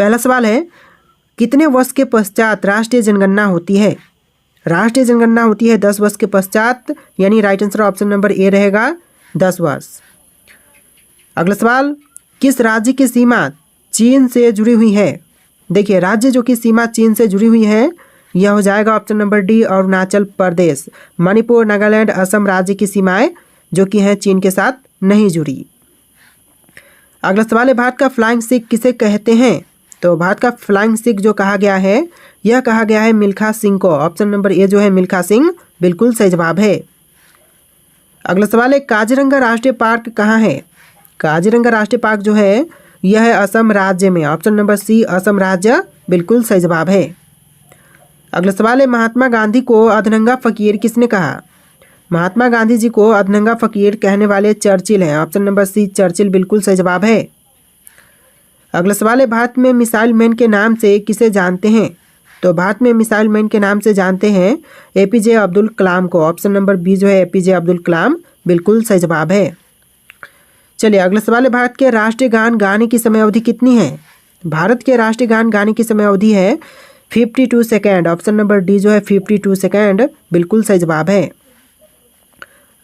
पहला सवाल है, कितने वर्ष के पश्चात राष्ट्रीय जनगणना होती है? राष्ट्रीय जनगणना होती है 10 वर्ष के पश्चात, यानी right answer option number A रहेगा 10 वर्ष। अगला सवाल, किस राज्य की सीमा चीन से जुड़ी हुई है? देखिए, राज्य जो कि सीमा चीन से जुड़ी हुई है यह हो जाएगा option number D Arunachal Pradesh. Manipur, Nagaland, Assam राज्य की सीमाएं जो कि हैं चीन के साथ नहीं जुड़ी। अगला सवाल है, भारत का फ्लाइंग सिख किसे कहते हैं? तो भारत का फ्लाइंग सिख जो कहा गया है यह कहा गया है मिल्खा सिंह को। ऑप्शन नंबर ए जो है मिल्खा सिंह बिल्कुल सही जवाब है। अगला सवाल है, काजीरंगा राष्ट्रीय पार्क कहाँ है? काजीरंगा राष्ट्रीय पार्क जो है यह है असम राज्य में। ऑप्शन नंबर सी असम राज्य बिल्कुल सही जवाब है। अगला सवाल है, महात्मा गांधी को अधनंगा फकीर किसने कहा? महात्मा गांधी जी को अधनंगा फकीर कहने वाले चर्चिल हैं। ऑप्शन नंबर सी चर्चिल बिल्कुल सही जवाब है। अगला सवाल है, भारत में मिसाइल मैन के नाम से किसे जानते हैं? तो भारत में मिसाइल मैन के नाम से जानते हैं एपीजे अब्दुल कलाम को। ऑप्शन नंबर बी जो है एपीजे अब्दुल कलाम बिल्कुल सही जवाब है। चलिए अगला सवाल है, भारत के राष्ट्रीय गान गाने की समय अवधि कितनी है? भारत के राष्ट्रीय गान गाने की समय अवधि है 52 सेकेंड। ऑप्शन नंबर डी जो है 52 सेकेंड बिल्कुल सही जवाब है।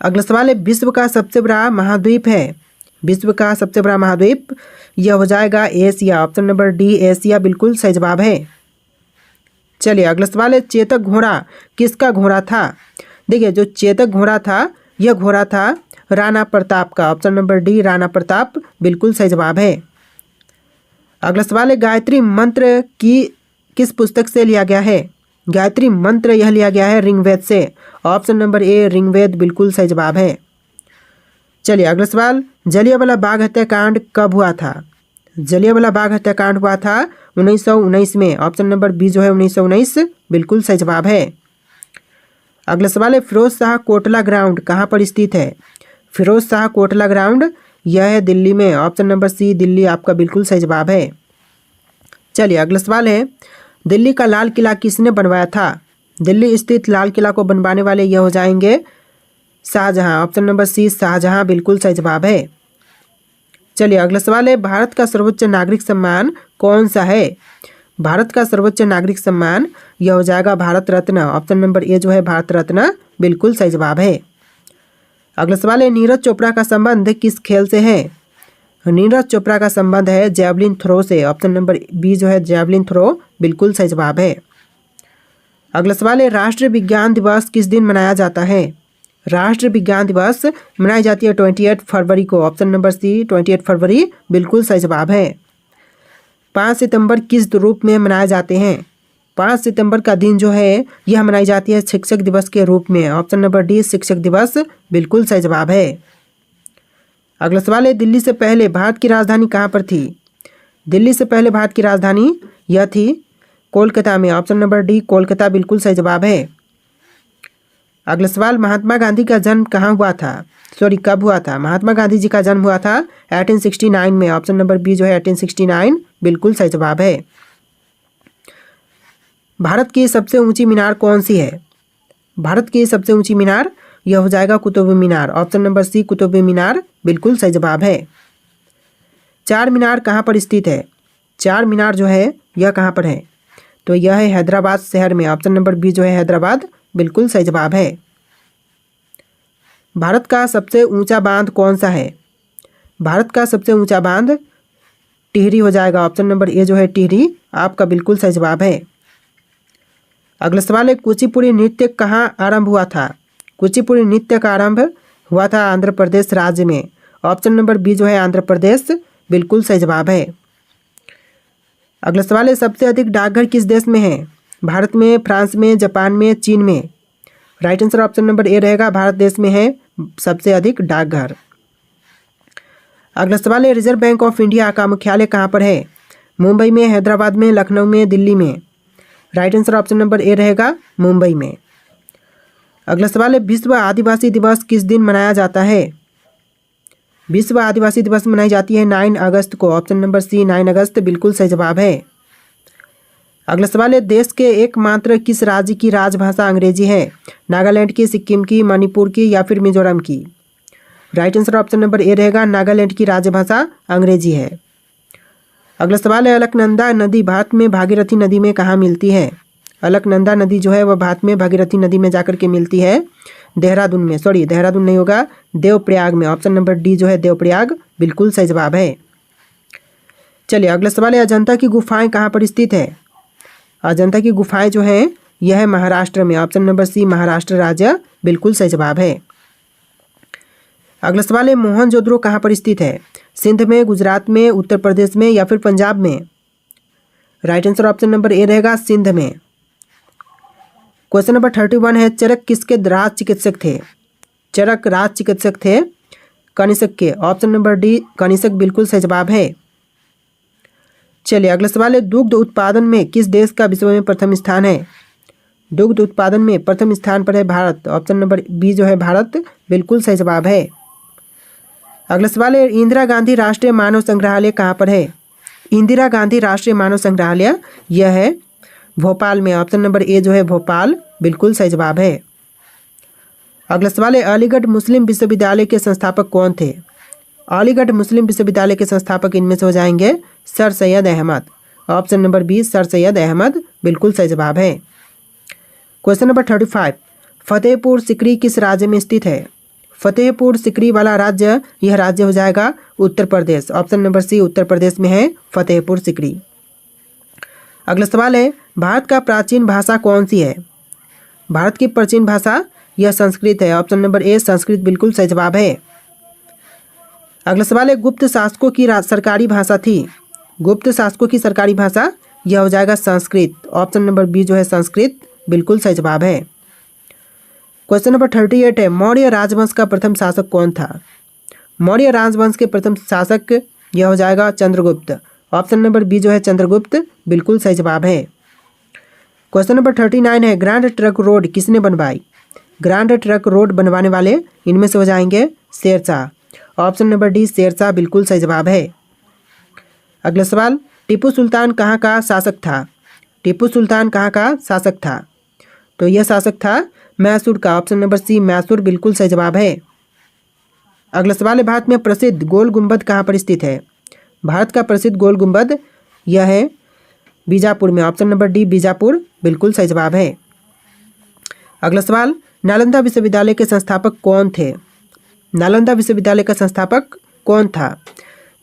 अगला सवाल है, विश्व का सबसे बड़ा महाद्वीप है? विश्व का सबसे बड़ा महाद्वीप यह हो जाएगा Asia. Option number D Asia बिल्कुल सही जवाब है। चलिए अगला सवाल है, चेतक घोड़ा किसका घोड़ा था? देखिए, जो चेतक घोड़ा था यह घोड़ा था राणा प्रताप का। Option number D Rana Pratap बिल्कुल सही जवाब है। अगला सवाल है, गायत्री मंत्र की किस पुस्तक से लिया गया है? गायत्री मंत्र यह लिया गया है ऋग्वेद से। ऑप्शन नंबर ए ऋग्वेद बिल्कुल सही जवाब है। चलिए अगला सवाल, जलियांवाला बाग हत्याकांड कब हुआ था? जलियांवाला बाग हत्याकांड हुआ था 1919 में। ऑप्शन नंबर बी जो है 1919 बिल्कुल सही जवाब है। अगला सवाल है, फिरोज शाह कोटला ग्राउंड कहाँ पर स्थित है? फिरोज शाह कोटला ग्राउंड यह है दिल्ली में। ऑप्शन नंबर सी दिल्ली आपका बिल्कुल सही जवाब है। चलिए अगला सवाल है, दिल्ली का लाल किला किसने बनवाया था? दिल्ली स्थित लाल किला को बनवाने वाले यह हो जाएंगे Shahjahan. Option number C Shahjahan बिल्कुल सही जवाब है। चलिए अगला सवाल है, भारत का सर्वोच्च नागरिक सम्मान कौन सा है? भारत का सर्वोच्च नागरिक सम्मान यह हो जाएगा Bharat Ratna. Option number A जो है भारत रत्न बिल्कुल सही जवाब है। अगला सवाल है, नीरज चोपड़ा का संबंध किस खेल से है? नीरज चोपड़ा का संबंध है जैवलिन थ्रो से। ऑप्शन नंबर बी जो है जैवलिन थ्रो बिल्कुल सही जवाब है। अगला सवाल है, राष्ट्रीय विज्ञान दिवस किस दिन मनाया जाता है? राष्ट्रीय विज्ञान दिवस मनाई जाती है 28 फरवरी को। ऑप्शन नंबर सी 28 फरवरी बिल्कुल सही जवाब है। 5 सितंबर किस रूप में मनाए जाते हैं? 5 सितंबर का दिन जो है यह मनाई जाती है शिक्षक दिवस के रूप में। ऑप्शन नंबर डी शिक्षक दिवस बिल्कुल सही जवाब है। अगला सवाल है, दिल्ली से पहले भारत की राजधानी कहाँ पर थी? दिल्ली से पहले भारत की राजधानी यह थी कोलकाता में। ऑप्शन नंबर डी कोलकाता बिल्कुल सही जवाब है। अगला सवाल, महात्मा गांधी का जन्म कहाँ हुआ था? कब हुआ था? महात्मा गांधी जी का जन्म हुआ था 1869 में। ऑप्शन नंबर बी जो है 1869 बिल्कुल सही जवाब है। भारत की सबसे ऊंची मीनार कौन सी है? भारत की सबसे ऊंची मीनार यह हो जाएगा कुतुब मीनार। ऑप्शन नंबर सी कुतुब मीनार बिल्कुल सही जवाब है। चार मीनार कहाँ पर स्थित है? चार मीनार जो है यह कहाँ पर है? तो यह है हैदराबाद शहर में। ऑप्शन नंबर बी जो है हैदराबाद बिल्कुल सही जवाब है। भारत का सबसे ऊंचा बांध कौन सा है? भारत का सबसे ऊंचा बांध टिहरी हो जाएगा। ऑप्शन नंबर ए जो है टिहरी आपका बिल्कुल सही जवाब है। अगला सवाल है, कुचिपुड़ी नृत्य कहाँ आरंभ हुआ था? कुचिपुड़ी नृत्य का आरंभ हुआ था आंध्र प्रदेश राज्य में। ऑप्शन नंबर बी जो है आंध्र प्रदेश बिल्कुल सही जवाब है। अगला सवाल है, सबसे अधिक डाकघर किस देश में है? भारत में, फ्रांस में, जापान में, चीन में। Right answer option number A रहेगा भारत देश में है सबसे अधिक डाकघर। अगला सवाल है, रिजर्व बैंक ऑफ इंडिया का मुख्यालय कहाँ पर है? मुंबई में, हैदराबाद में, लखनऊ में, दिल्ली में। Right answer option number A रहेगा मुंबई में। अगला सवाल है, विश्व आदिवासी दिवस किस दिन मनाया जाता है? विश्व आदिवासी दिवस मनाई जाती है 9 अगस्त को। ऑप्शन नंबर सी 9 अगस्त बिल्कुल सही जवाब है। अगला सवाल है, देश के एकमात्र किस राज्य की राजभाषा अंग्रेजी है? नागालैंड की, सिक्किम की, मणिपुर की या फिर मिजोरम की। Right answer option number A रहेगा नागालैंड की राजभाषा अंग्रेजी है। अगला सवाल है, अलकनंदा नदी भारत में भागीरथी नदी में कहाँ मिलती है? अलकनंदा नदी जो है वह भारत में भागीरथी नदी में जाकर के मिलती है देहरादून में, सॉरी देहरादून नहीं होगा, देवप्रयाग में। ऑप्शन नंबर डी जो है देवप्रयाग बिल्कुल सही जवाब है। चलिए अगला सवाल है, अजंता की गुफाएं कहाँ पर स्थित है? अजंता की गुफाएं जो है यह है महाराष्ट्र में। ऑप्शन नंबर सी महाराष्ट्र राज्य बिल्कुल सही जवाब है। अगला सवाल है, मोहनजोदड़ो कहाँ पर स्थित है? सिंध में, गुजरात में, उत्तर प्रदेश में या फिर पंजाब में? Right answer option number A रहेगा, सिंध में। क्वेश्चन नंबर 31 है, चरक किसके राज चिकित्सक थे? चरक राज चिकित्सक थे कनिष्क के। ऑप्शन नंबर डी कनिष्क बिल्कुल सही जवाब है। चलिए अगला सवाल है, दुग्ध उत्पादन में किस देश का विश्व में प्रथम स्थान है? दुग्ध उत्पादन में प्रथम स्थान पर है भारत। ऑप्शन नंबर बी जो है भारत बिल्कुल सही जवाब है। अगला सवाल है, इंदिरा गांधी राष्ट्रीय मानव संग्रहालय कहाँ पर है? इंदिरा गांधी राष्ट्रीय मानव संग्रहालय यह है भोपाल में। ऑप्शन नंबर ए जो है भोपाल बिल्कुल सही जवाब है। अगला सवाल है, अलीगढ़ मुस्लिम विश्वविद्यालय के संस्थापक कौन थे? अलीगढ़ मुस्लिम विश्वविद्यालय के संस्थापक इनमें से हो जाएंगे sir Syed Ahmad. Option number B sir Syed Ahmad बिल्कुल सही जवाब है। क्वेश्चन नंबर 35, फतेहपुर सिकरी किस राज्य में स्थित है? फतेहपुर सिकरी वाला राज्य, यह राज्य हो जाएगा उत्तर प्रदेश। ऑप्शन नंबर सी उत्तर प्रदेश में है फतेहपुर सिकरी। अगला सवाल है, भारत का प्राचीन भाषा कौन सी है? भारत की प्राचीन भाषा यह संस्कृत है। ऑप्शन नंबर ए संस्कृत बिल्कुल सही जवाब है। अगला सवाल है, गुप्त शासकों की सरकारी भाषा थी? गुप्त शासकों की सरकारी भाषा यह हो जाएगा संस्कृत। ऑप्शन नंबर बी जो है संस्कृत बिल्कुल सही जवाब है। क्वेश्चन नंबर 38 है, मौर्य राजवंश का प्रथम शासक कौन था? मौर्य राजवंश के प्रथम शासक यह हो जाएगा चंद्रगुप्त। ऑप्शन नंबर बी जो है चंद्रगुप्त बिल्कुल सही जवाब है। क्वेश्चन नंबर 39 है, ग्रैंड ट्रंक रोड किसने बनवाई? ग्रैंड ट्रंक रोड बनवाने वाले इनमें से हो जाएंगे Shershah. Option number D Shershah बिल्कुल सही जवाब है। अगला सवाल, टीपू सुल्तान कहाँ का शासक था? टीपू सुल्तान कहाँ का शासक था? तो यह शासक था मैसूर का। ऑप्शन नंबर सी मैसूर बिल्कुल सही जवाब है। अगला सवाल है, भारत में प्रसिद्ध गोल गुंबद कहाँ पर स्थित है? भारत का प्रसिद्ध गोल गुंबद यह है बीजापुर में। ऑप्शन नंबर डी बीजापुर बिल्कुल सही जवाब है। अगला सवाल, नालंदा विश्वविद्यालय के संस्थापक कौन थे? नालंदा विश्वविद्यालय का संस्थापक कौन था?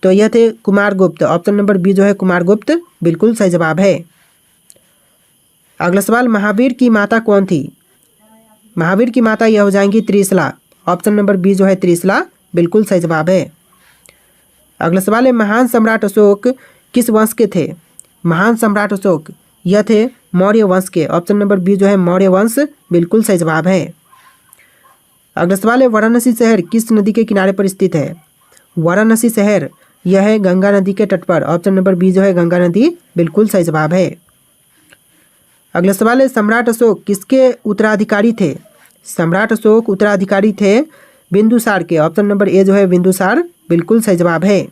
तो यह थे कुमारगुप्त। ऑप्शन नंबर बी जो है कुमारगुप्त बिल्कुल सही जवाब है। अगला सवाल, महावीर की माता कौन थी? महावीर की माता यह हो जाएंगी त्रिशला। ऑप्शन नंबर बी जो है त्रिशला बिल्कुल सही जवाब है। अगला सवाल है, महान सम्राट अशोक किस वंश के थे? महान सम्राट अशोक यह थे मौर्य वंश के। ऑप्शन नंबर बी जो है मौर्य वंश बिल्कुल सही जवाब है। अगला सवाल है, वाराणसी शहर किस नदी के किनारे पर स्थित है? वाराणसी शहर यह है गंगा नदी के तट पर। ऑप्शन नंबर बी जो है गंगा नदी बिल्कुल सही जवाब है। अगला सवाल है, सम्राट अशोक किसके उत्तराधिकारी थे? सम्राट अशोक उत्तराधिकारी थे बिंदुसार के। ऑप्शन नंबर ए जो है बिंदुसार बिल्कुल सही जवाब है।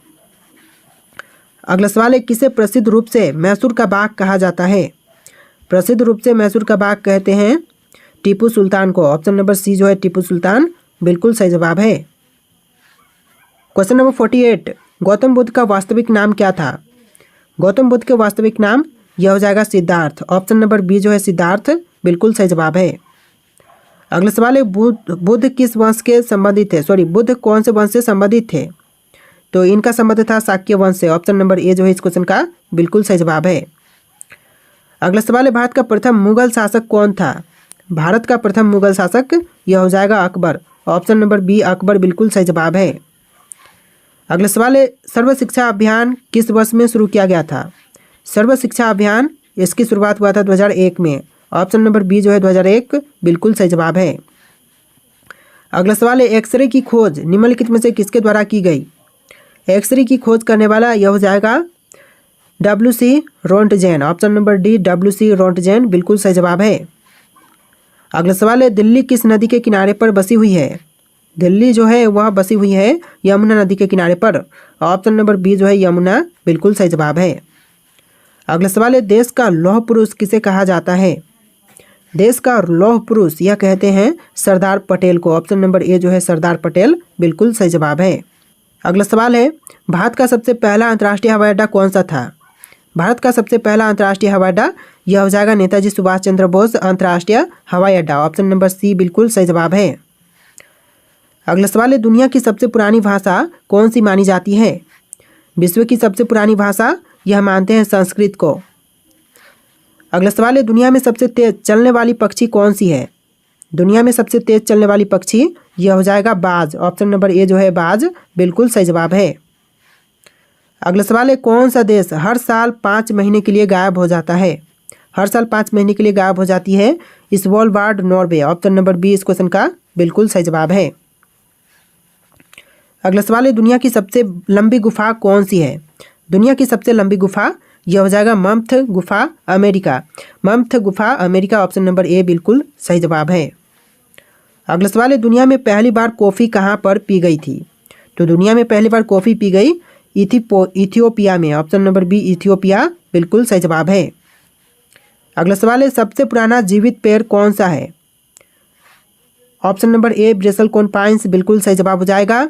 अगला सवाल है, किसे प्रसिद्ध रूप से मैसूर का बाग कहा जाता है? प्रसिद्ध रूप से मैसूर का बाग कहते हैं टीपू सुल्तान को। ऑप्शन नंबर सी जो है टीपू सुल्तान बिल्कुल सही जवाब है। क्वेश्चन नंबर 48, गौतम बुद्ध का वास्तविक नाम क्या था? गौतम बुद्ध के वास्तविक नाम यह हो जाएगा सिद्धार्थ। ऑप्शन नंबर बी जो है सिद्धार्थ बिल्कुल सही जवाब है। अगला सवाल है, बुद्ध किस वंश के संबंधित थे? सॉरी, बुद्ध कौन से वंश से संबंधित थे? तो इनका संबंध था शाक्य वंश से। ऑप्शन नंबर ए जो है इस क्वेश्चन का बिल्कुल सही जवाब है। अगला सवाल है, भारत का प्रथम मुगल शासक कौन था? भारत का प्रथम मुगल शासक यह हो जाएगा Akbar. Option number B Akbar बिल्कुल सही जवाब है। अगला सवाल है, सर्व शिक्षा अभियान किस वर्ष में शुरू किया गया था? सर्व शिक्षा अभियान इसकी शुरुआत हुआ था 2001 में। ऑप्शन नंबर बी जो है 2001 बिल्कुल सही जवाब है। अगला सवाल है, एक्सरे की खोज निम्नलिखित में से किसके द्वारा की गई? एक्सरे की खोज करने वाला यह हो जाएगा WC Roentgen. Option number D WC Roentgen बिल्कुल सही जवाब है। अगला सवाल है, दिल्ली किस नदी के किनारे पर बसी हुई है? दिल्ली जो है वह बसी हुई है यमुना नदी के किनारे पर। ऑप्शन नंबर बी जो है यमुना बिल्कुल सही जवाब है। अगला सवाल है, देश का लौह पुरुष किसे कहा जाता है? देश का लौह पुरुष यह कहते हैं सरदार पटेल को। ऑप्शन नंबर ए जो है सरदार पटेल बिल्कुल सही जवाब है। अगला सवाल है, भारत का सबसे पहला अंतर्राष्ट्रीय हवाई अड्डा कौन सा था? भारत का सबसे पहला अंतर्राष्ट्रीय हवाई अड्डा यह हो जाएगा नेताजी सुभाष चंद्र बोस अंतर्राष्ट्रीय हवाई अड्डा। ऑप्शन नंबर सी बिल्कुल सही जवाब है। अगला सवाल है, दुनिया की सबसे पुरानी भाषा कौन सी मानी जाती है? विश्व की सबसे पुरानी भाषा यह मानते हैं संस्कृत को। अगला सवाल है, दुनिया में सबसे तेज चलने वाली पक्षी कौन सी है? दुनिया में सबसे तेज चलने वाली पक्षी यह हो जाएगा बाज। ऑप्शन नंबर ए जो है बाज बिल्कुल सही जवाब है। अगला सवाल है, कौन सा देश हर साल 5 महीने के लिए गायब हो जाता है? हर साल 5 महीने के लिए गायब हो जाती है Svalbard Norway. Option number B इस क्वेश्चन का बिल्कुल सही जवाब है। अगला सवाल है, दुनिया की सबसे लंबी गुफा कौन सी है? दुनिया की सबसे लंबी गुफा यह हो जाएगा मम्थ गुफा अमेरिका। मम्थ गुफा अमेरिका। ऑप्शन नंबर ए बिल्कुल सही जवाब है। अगला सवाल है, दुनिया में पहली बार कॉफ़ी कहाँ पर पी गई थी? तो दुनिया में पहली बार कॉफ़ी पी गई इथियोपिया में। ऑप्शन नंबर बी इथियोपिया बिल्कुल सही जवाब है। अगला सवाल है, सबसे पुराना जीवित पेड़ कौन सा है? ऑप्शन नंबर ए ब्रेसलकोन पाइन्स बिल्कुल सही जवाब हो जाएगा।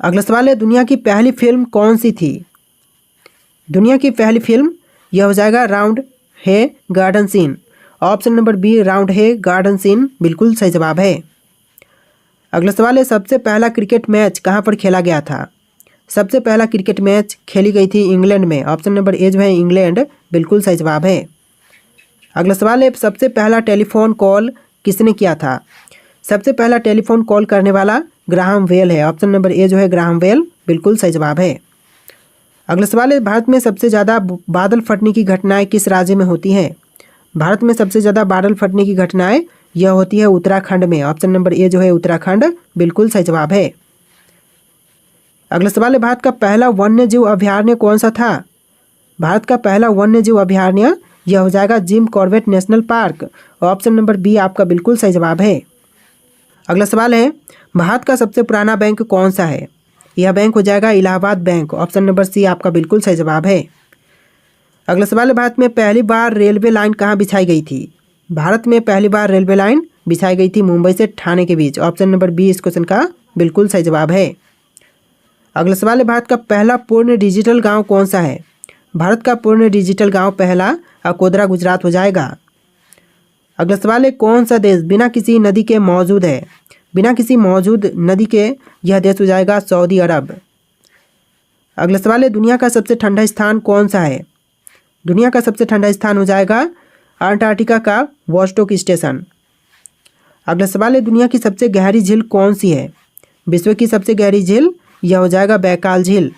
अगला सवाल है, दुनिया की पहली फिल्म कौन सी थी? दुनिया की पहली फिल्म यह हो जाएगा राउंड है garden scene. Option number B round है गार्डन सीन बिल्कुल सही जवाब है। अगला सवाल है, सबसे पहला क्रिकेट मैच कहाँ पर खेला गया था? सबसे पहला क्रिकेट मैच खेली गई थी इंग्लैंड में। ऑप्शन नंबर ए जो है इंग्लैंड बिल्कुल सही जवाब है। अगला सवाल है, सबसे पहला टेलीफोन कॉल किसने किया था? सबसे पहला टेलीफोन कॉल करने वाला ग्राहम बेल है। ऑप्शन नंबर ए जो है ग्राहम बेल बिल्कुल सही जवाब है। अगला सवाल है, भारत में सबसे ज़्यादा बादल फटने की घटनाएं किस राज्य में होती हैं? भारत में सबसे ज़्यादा बादल फटने की घटनाएं यह होती है उत्तराखंड में। ऑप्शन नंबर ए जो है उत्तराखंड बिल्कुल सही जवाब है। अगला सवाल है, भारत का पहला वन्य जीव अभयारण्य कौन सा था? भारत का पहला वन्य जीव अभयारण्य यह हो जाएगा Jim Corbett national park. Option number B आपका बिल्कुल सही जवाब है। अगला सवाल है, भारत का सबसे पुराना बैंक कौन सा है? यह बैंक हो जाएगा Allahabad bank. Option number C आपका बिल्कुल सही जवाब है। अगला सवाल है, भारत में पहली बार रेलवे लाइन कहाँ बिछाई गई थी? भारत में पहली बार रेलवे लाइन बिछाई गई थी मुंबई से ठाणे के बीच। ऑप्शन नंबर बी इस क्वेश्चन का बिल्कुल सही जवाब है। अगला सवाल है, भारत का पहला पूर्ण डिजिटल गांव कौन सा है? भारत का पूर्ण डिजिटल गांव पहला अकोदरा गुजरात हो जाएगा। अगला सवाल है, कौन सा देश बिना किसी नदी के मौजूद है? बिना किसी मौजूद नदी के यह देश हो जाएगा सऊदी अरब। अगला सवाल है, दुनिया का सबसे ठंडा स्थान कौन सा है? दुनिया का सबसे ठंडा स्थान हो जाएगा अंटार्कटिका का वोस्टोक स्टेशन। अगला सवाल है, दुनिया की सबसे गहरी झील कौन सी है? विश्व की सबसे गहरी झील यह हो जाएगा बैकाल झील।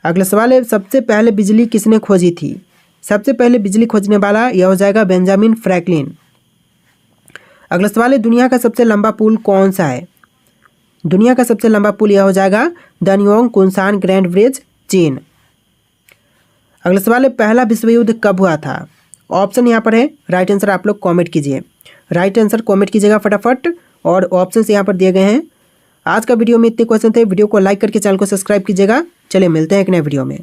अगला सवाल है, सबसे पहले बिजली किसने खोजी थी? सबसे पहले बिजली खोजने वाला यह हो जाएगा बेंजामिन फ्रैंकलिन। अगला सवाल है, दुनिया का सबसे लंबा पुल कौन सा है? दुनिया का सबसे लंबा पुल यह हो जाएगा दानियोंग कुनसान ग्रैंड ब्रिज चीन। अगला सवाल है, पहला विश्व युद्ध कब हुआ था? ऑप्शन यहाँ पर है, राइट आंसर आप लोग कमेंट कीजिए। राइट आंसर कमेंट कीजिएगा फटाफट, और ऑप्शंस यहाँ पर दिए गए हैं। आज का वीडियो में इतने क्वेश्चन थे। वीडियो को लाइक करके चैनल को सब्सक्राइब कीजिएगा। चलिए मिलते हैं एक नए वीडियो में।